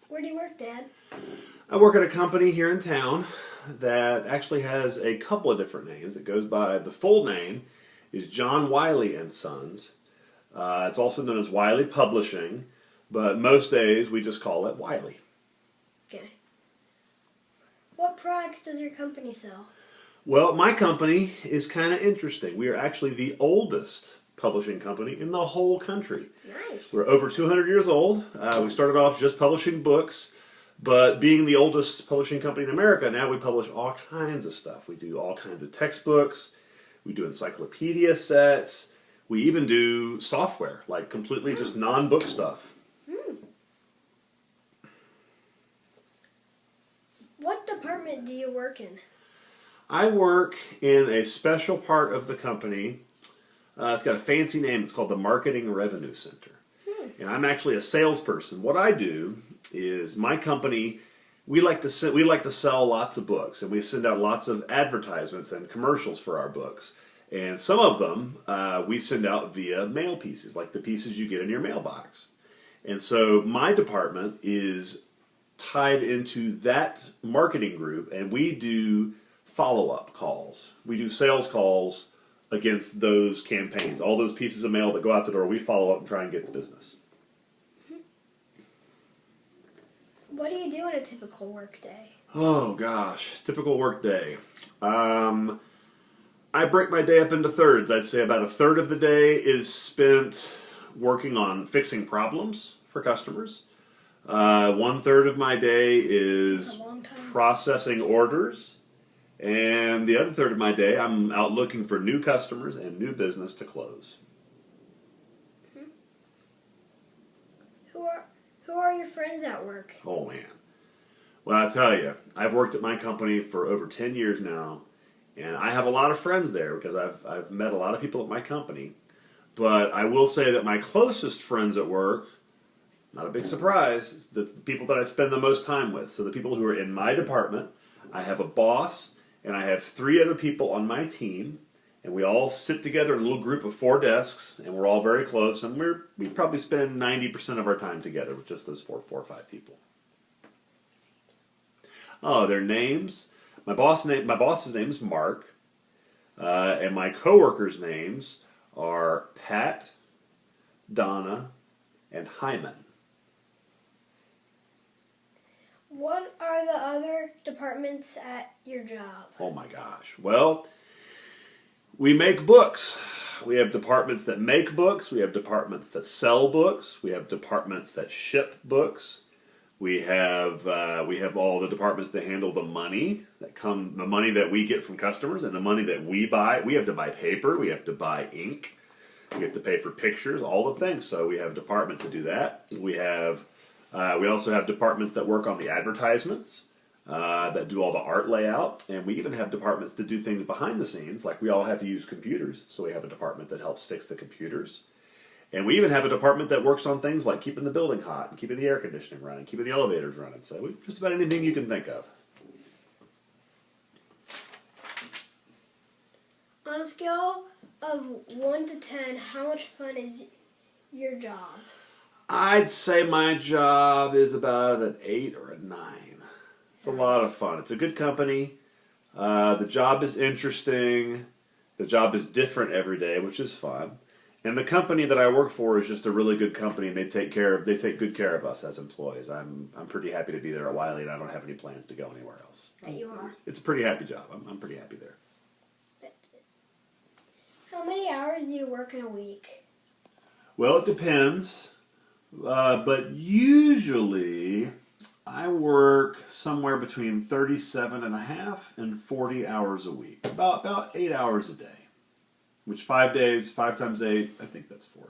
Where do you work, Dad? I work at a company here in town that actually has a couple of different names. It goes by, the full name is John Wiley and Sons. It's also known as Wiley Publishing, but most days we just call it Wiley. Okay. What products does your company sell? Well, my company is kind of interesting. We are actually the oldest publishing company in the whole country. Nice. We're over 200 years old. We started off just publishing books, but being the oldest publishing company in America, now we publish all kinds of stuff. We do all kinds of textbooks. We do encyclopedia sets. We even do software, like completely just non-book stuff. What department do you work in? I work in a special part of the company. It's got a fancy name. It's called the Marketing Revenue Center. And I'm actually a salesperson. What I do is my company, we like to sell lots of books, and we send out lots of advertisements and commercials for our books. And some of them we send out via mail pieces, like the pieces you get in your mailbox. And so my department is tied into that marketing group, and we do follow-up calls. We do sales calls against those campaigns. All those pieces of mail that go out the door, we follow up and try and get the business. What do you do in a typical work day? Oh gosh, typical work day. I break my day up into thirds. I'd say about a third of the day is spent working on fixing problems for customers. 1/3 of my day is processing orders. And the other third of my day, I'm out looking for new customers and new business to close. Who are your friends at work? Oh, man. Well, I tell you, I've worked at my company for over 10 years now, and I have a lot of friends there because I've met a lot of people at my company. But I will say that my closest friends at work, not a big surprise, is the people that I spend the most time with. So the people who are in my department. I have a boss, and I have 3 other people on my team, and we all sit together in a little group of 4 desks, and we're all very close, and we probably spend 90% of our time together with just those 4 or 5 people. Oh, their names. My boss's name is Mark, and my coworkers' names are Pat, Donna, and Hyman. What are the other departments at your job? Oh my gosh. Well, we make books. We have departments that make books. We have departments that sell books. We have departments that ship books. We have all the departments that handle the money the money that we get from customers and the money that we buy. We have to buy paper. We have to buy ink. We have to pay for pictures. All the things. So we have departments that do that. We also have departments that work on the advertisements, that do all the art layout, and we even have departments that do things behind the scenes, like we all have to use computers, so we have a department that helps fix the computers. And we even have a department that works on things like keeping the building hot, and keeping the air conditioning running, keeping the elevators running, so just about anything you can think of. On a scale of 1 to 10, how much fun is your job? I'd say my job is about an 8 or a 9. It's a lot of fun. It's a good company. The job is interesting. The job is different every day, which is fun. And the company that I work for is just a really good company, and they take good care of us as employees. I'm pretty happy to be there at Wiley, and I don't have any plans to go anywhere else. That you are. It's a pretty happy job. I'm pretty happy there. How many hours do you work in a week? Well, it depends. But usually I work somewhere between 37 and a half and 40 hours a week. About 8 hours a day. Which 5 days, 5 times 8, I think that's 40.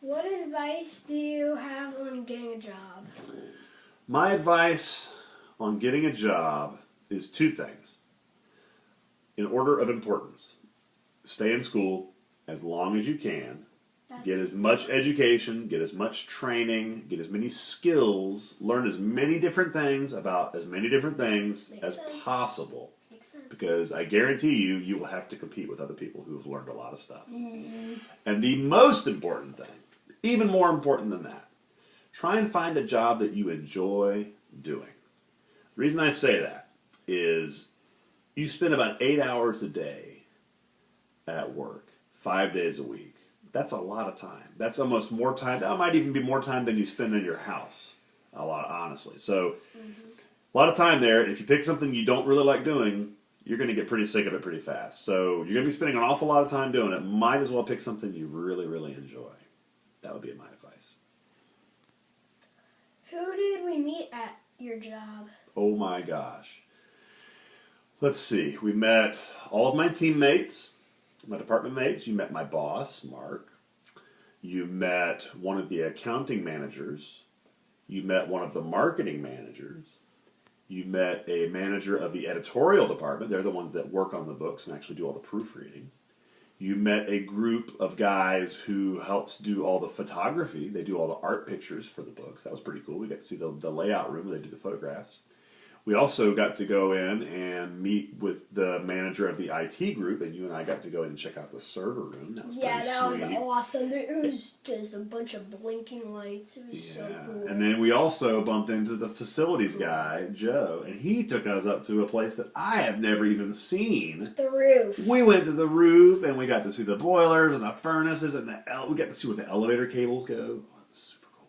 What advice do you have on getting a job? My advice on getting a job is 2 things. In order of importance. Stay in school as long as you can. Get as much education, get as much training, get as many skills, learn as many different things about as many different things as possible. Makes sense. Because I guarantee you will have to compete with other people who have learned a lot of stuff. And the most important thing even more important than that, try and find a job that you enjoy doing. The reason I say that is you spend about 8 hours a day at work, 5 days a week. That's a lot of time. That's almost more time. That might even be more time than you spend in your house, a lot, honestly. So a lot of time there. If you pick something you don't really like doing, you're going to get pretty sick of it pretty fast. So you're going to be spending an awful lot of time doing it. Might as well pick something you really, really enjoy. That would be my advice. Who did we meet at your job? Oh my gosh. Let's see. We met all of my teammates, my department mates. You met my boss, Mark. You met one of the accounting managers. You met one of the marketing managers. You met a manager of the editorial department. They're the ones that work on the books and actually do all the proofreading. You met a group of guys who helps do all the photography. They do all the art pictures for the books. That was pretty cool. We got to see the layout room where they do the photographs. We also got to go in and meet with the manager of the IT group, and you and I got to go in and check out the server room. That was pretty that was sweet. awesome. It was just a bunch of blinking lights. It was so cool. And then we also bumped into the facilities guy, Joe, and he took us up to a place that I have never even seen. The roof. We went to the roof, and we got to see the boilers and the furnaces, and we got to see where the elevator cables go. Oh, that was super cool.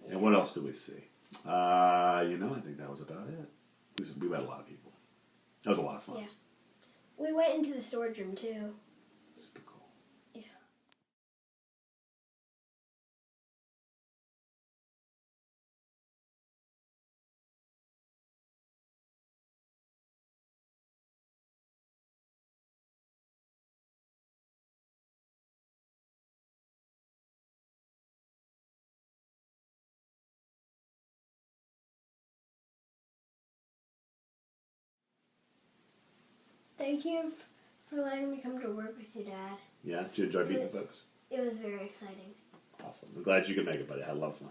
Yeah. And what else did we see? I think that was about it. We met a lot of people. That was a lot of fun. Yeah. We went into the storage room, too. Super cool. Yeah. Thank you for letting me come to work with you, Dad. Yeah? Did you enjoy meeting folks? It was very exciting. Awesome. I'm glad you could make it, buddy. I had a lot of fun.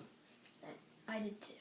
I did too.